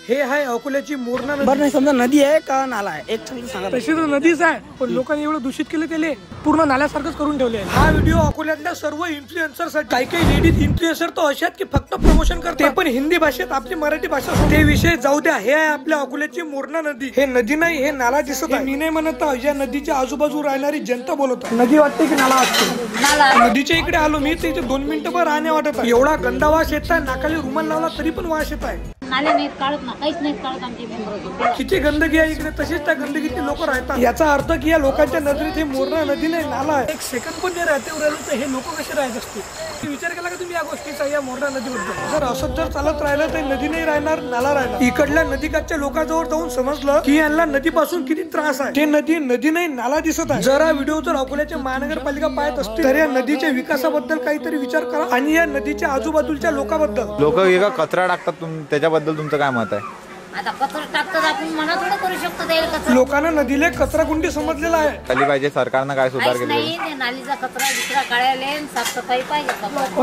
हे आहे अकोल्याची मोरणा नदी। बरं नाही समजा नदी आहे का नाला आहे एक सांगा। तशी तर नदीच आहे पण लोकांनी एवढं दूषित केलं त्याला पूर्ण नाल्यासारखंच करून ठेवले। हा व्हिडिओ अकोल्यातल्या सर्व इन्फ्लुएन्सर साठी काही लेडीज इन्फ्लुएन्सर तो अशात की फक्त प्रमोशन करते ते पण हिंदी भाषेत आपली मराठी भाषा ते विषय जाऊ द्या। हे आहे आपल्या अकोल्याची मोरणा नदी। हे नदी नाही हे नाला दिसत आहे। मी नाही म्हणत या नदीच्या आजूबाजू राहणारी जनता बोलत आहे नदी वाटते की नाला वाटते। नदीच्या इकडे आलो मी तिथे 2 मिनिटं पण राहणे वाटत आहे। एवढा गंदा वास येत आहे नाकाली रुमाल लावला तरी पण वास येत आहे। नाले नाहीत काढत ना काहीच नाहीत काढत आमच्या किती गंदगी आहे इकडे तशीच त्या गंदगीतले लोक राहतात। याचा अर्थ की या लोकांच्या नजरेत हे मोरणा नदी नाही नाला आहे। एक सेकंड पण नाही राहते उरायला तर हे लोक कसे राहत असतील विचार केला का तुम्ही या गोष्टीचा या मोरणा नदीबद्दल। जर असंच जर चालत राहिलं तर नदी नाही राहणार नाला राहणार। इकडल्या नदीकाठच्या लोकांजवळ जाऊन समजलं की यांना नदीपासून किती त्रास आहे। ते नदी नाही नाला दिसत आहे। जर हा व्हिडिओ जर अकोल्याच्या महानगरपालिका पाहत असतील तर या नदीच्या विकासाबद्दल काहीतरी विचार करा आणि या नदीच्या आजूबाजूच्या लोकांबद्दल। लोक एका कचरा टाकतात त्याच्याबद्दल तुमचं काय मत आहे? आता कचरा टाकतात आपण मना थोडं करू शकतो त्याला कचरा। लोकांना नदीला कचरा कुंडी समजलेला आहे। झाली पाहिजे सरकारनं काय सुधार केले नाही नालीचा कचरा दुसरा काढायला साफसफाई पाहिजे।